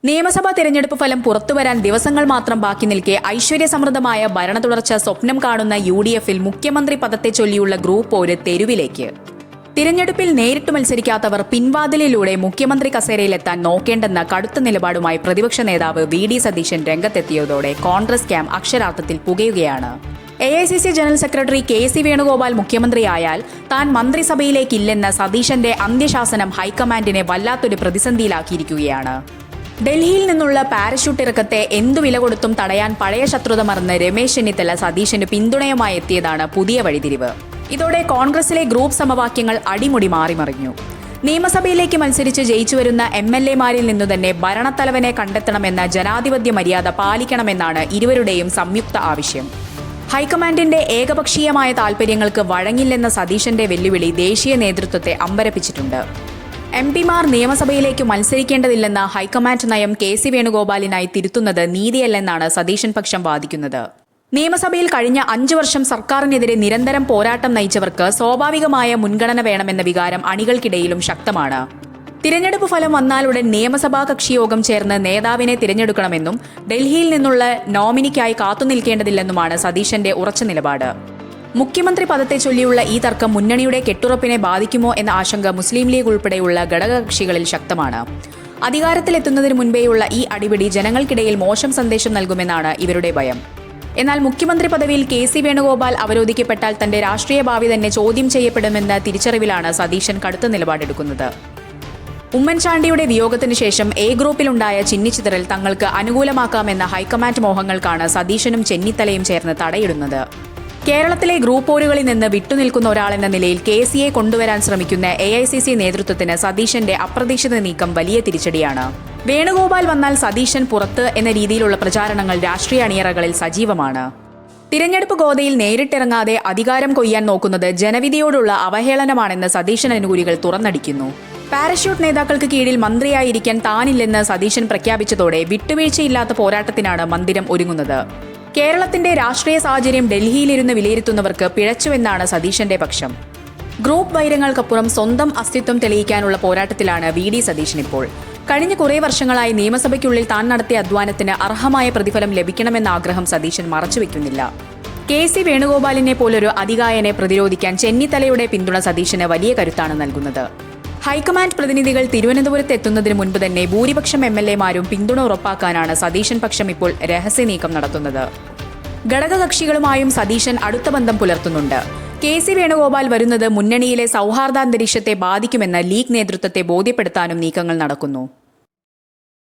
നിയമസഭാ തെരഞ്ഞെടുപ്പ് ഫലം പുറത്തുവരാൻ ദിവസങ്ങൾ മാത്രം ബാക്കി നിൽക്കെ ഐശ്വര്യസമൃദ്ധമായ ഭരണതുടർച്ച സ്വപ്നം കാണുന്ന UDF-ൽ മുഖ്യമന്ത്രി പദത്തെ ചൊല്ലിയുള്ള ഗ്രൂപ്പ് പോര് തെരുവിലേക്ക്. തിരഞ്ഞെടുപ്പിൽ നേരിട്ട് മത്സരിക്കാത്തവർ പിൻവാതിലിലൂടെ മുഖ്യമന്ത്രി കസേരയിലെത്താൻ നോക്കേണ്ടെന്ന കടുത്ത നിലപാടുമായി പ്രതിപക്ഷ നേതാവ് VD സതീശൻ രംഗത്തെത്തിയതോടെ കോൺഗ്രസ് ക്യാമ്പ് അക്ഷരാർത്ഥത്തിൽ പുകയുകയാണ്. AICC general secretary KC Venugopal മുഖ്യമന്ത്രിയായാൽ താൻ മന്ത്രിസഭയിലേക്കില്ലെന്ന സതീശന്റെ അന്ത്യശാസനം ഹൈക്കമാൻഡിനെ വല്ലാത്തൊരു പ്രതിസന്ധിയിലാക്കിയിരിക്കുകയാണ്. ഡൽഹിയിൽ നിന്നുള്ള പാരഷൂട്ട് ഇറക്കത്തെ എന്തു വില കൊടുത്തും തടയാൻ പഴയ ശത്രുത മറന്ന് രമേശ് ചെന്നിത്തല സതീശന് പിന്തുണയുമായി എത്തിയതാണ് പുതിയ വഴിതിരിവ്. ഇതോടെ കോൺഗ്രസിലെ ഗ്രൂപ്പ് സമവാക്യങ്ങൾ അടിമുടി മാറിമറിഞ്ഞു. നിയമസഭയിലേക്ക് മത്സരിച്ച് ജയിച്ചുവരുന്ന MLA-മാരിൽ നിന്നു തന്നെ ഭരണത്തലവനെ കണ്ടെത്തണമെന്ന ജനാധിപത്യ മര്യാദ പാലിക്കണമെന്നാണ് ഇരുവരുടെയും സംയുക്ത ആവശ്യം. ഹൈക്കമാൻഡിന്റെ ഏകപക്ഷീയമായ താൽപര്യങ്ങൾക്ക് വഴങ്ങില്ലെന്ന സതീശന്റെ വെല്ലുവിളി ദേശീയ നേതൃത്വത്തെ അമ്പരപ്പിച്ചിട്ടുണ്ട്. MP-മാർ നിയമസഭയിലേക്ക് മത്സരിക്കേണ്ടതില്ലെന്ന ഹൈക്കമാൻഡ് നയം KC വേണുഗോപാലിനായി തിരുത്തുന്നത് നീതിയല്ലെന്നാണ് സതീശൻ പക്ഷം വാദിക്കുന്നത്. നിയമസഭയിൽ കഴിഞ്ഞ 5 വർഷം സർക്കാരിനെതിരെ നിരന്തരം പോരാട്ടം നയിച്ചവർക്ക് സ്വാഭാവികമായ മുൻഗണന വേണമെന്ന വികാരം അണികൾക്കിടയിലും ശക്തമാണ്. തിരഞ്ഞെടുപ്പ് ഫലം വന്നാലുടൻ നിയമസഭാ കക്ഷിയോഗം ചേർന്ന് നേതാവിനെ തിരഞ്ഞെടുക്കണമെന്നും ഡൽഹിയിൽ നിന്നുള്ള നോമിനിക്കായി കാത്തുനിൽക്കേണ്ടതില്ലെന്നുമാണ് സതീശന്റെ ഉറച്ച നിലപാട്. മുഖ്യമന്ത്രി പദത്തെ ചൊല്ലിയുള്ള ഈ തർക്കം മുന്നണിയുടെ കെട്ടുറപ്പിനെ ബാധിക്കുമോ എന്ന ആശങ്ക മുസ്ലിം ലീഗ് ഉൾപ്പെടെയുള്ള ഘടകകക്ഷികളിൽ ശക്തമാണ്. അധികാരത്തിലെത്തുന്നതിന് മുൻപേയുള്ള ഈ അടിപിടി ജനങ്ങൾക്കിടയിൽ മോശം സന്ദേശം നൽകുമെന്നാണ് ഇവരുടെ ഭയം. എന്നാൽ മുഖ്യമന്ത്രി പദവിയിൽ KC വേണുഗോപാൽ അവരോധിക്കപ്പെട്ടാൽ തന്റെ രാഷ്ട്രീയ ഭാവി തന്നെ ചോദ്യം ചെയ്യപ്പെടുമെന്ന തിരിച്ചറിവിലാണ് സതീശൻ കടുത്ത നിലപാടെടുക്കുന്നത്. ഉമ്മൻചാണ്ടിയുടെ വിയോഗത്തിന് ശേഷം A ഗ്രൂപ്പിലുണ്ടായ ചിന്നിച്ചിതറൽ തങ്ങൾക്ക് അനുകൂലമാക്കാമെന്ന ഹൈക്കമാൻഡ് മോഹങ്ങൾക്കാണ് സതീശനും ചെന്നിത്തലയും ചേർന്ന് തടയിടുന്നത്. കേരളത്തിലെ ഗ്രൂപ്പ് പോരുകളിൽ നിന്ന് വിട്ടുനിൽക്കുന്ന ഒരാളെന്ന നിലയിൽ KCയെ കൊണ്ടുവരാൻ ശ്രമിക്കുന്ന AICC നേതൃത്വത്തിന് സതീശന്റെ അപ്രതീക്ഷിത നീക്കം വലിയ തിരിച്ചടിയാണ്. വേണുഗോപാൽ വന്നാൽ സതീശൻ പുറത്ത് എന്ന രീതിയിലുള്ള പ്രചാരണങ്ങൾ രാഷ്ട്രീയ അണിയറകളിൽ സജീവമാണ്. തിരഞ്ഞെടുപ്പ് ഗോതയിൽ നേരിട്ടിറങ്ങാതെ അധികാരം കൊയ്യാൻ നോക്കുന്നത് ജനവിധിയോടുള്ള അവഹേളനമാണെന്ന് സതീശൻ അനുകൂലികൾ തുറന്നടിക്കുന്നു. പാരഷൂട്ട് നേതാക്കൾക്ക് കീഴിൽ മന്ത്രിയായിരിക്കാൻ താനില്ലെന്ന് സതീശൻ പ്രഖ്യാപിച്ചതോടെ വിട്ടുവീഴ്ചയില്ലാത്ത പോരാട്ടത്തിനാണ് മന്ദിരം ഒരുങ്ങുന്നത്. കേരളത്തിന്റെ രാഷ്ട്രീയ സാഹചര്യം ഡൽഹിയിലിരുന്ന് വിലയിരുത്തുന്നവർക്ക് പിഴച്ചുവെന്നാണ് സതീശന്റെ പക്ഷം. ഗ്രൂപ്പ് വൈരങ്ങൾക്കപ്പുറം സ്വന്തം അസ്തിത്വം തെളിയിക്കാനുള്ള പോരാട്ടത്തിലാണ് VD സതീശൻ ഇപ്പോൾ. കഴിഞ്ഞ കുറേ വർഷങ്ങളായി നിയമസഭയ്ക്കുള്ളിൽ താൻ നടത്തിയ അധ്വാനത്തിന് അർഹമായ പ്രതിഫലം ലഭിക്കണമെന്ന ആഗ്രഹം സതീശൻ മറച്ചുവെക്കുന്നില്ല. KC വേണുഗോപാലിനെ പോലൊരു അതികായനെ പ്രതിരോധിക്കാൻ ചെന്നിത്തലയുടെ പിന്തുണ സതീശന് വലിയ കരുത്താണ് നൽകുന്നത്. ഹൈക്കമാൻഡ് പ്രതിനിധികൾ തിരുവനന്തപുരത്ത് എത്തുന്നതിന് മുൻപ് തന്നെ ഭൂരിപക്ഷം MLA-മാരും പിന്തുണ ഉറപ്പാക്കാനാണ് സതീശൻ പക്ഷം ഇപ്പോൾ രഹസ്യ നീക്കം നടത്തുന്നത്. ഘടകകക്ഷികളുമായും സതീശൻ അടുത്ത ബന്ധം പുലർത്തുന്നുണ്ട്. KC വേണുഗോപാൽ വരുന്നത് മുന്നണിയിലെ സൗഹാർദ്ദാന്തരീക്ഷത്തെ ബാധിക്കുമെന്ന് ലീഗ് നേതൃത്വത്തെ ബോധ്യപ്പെടുത്താനും നീക്കങ്ങൾ നടക്കുന്നു.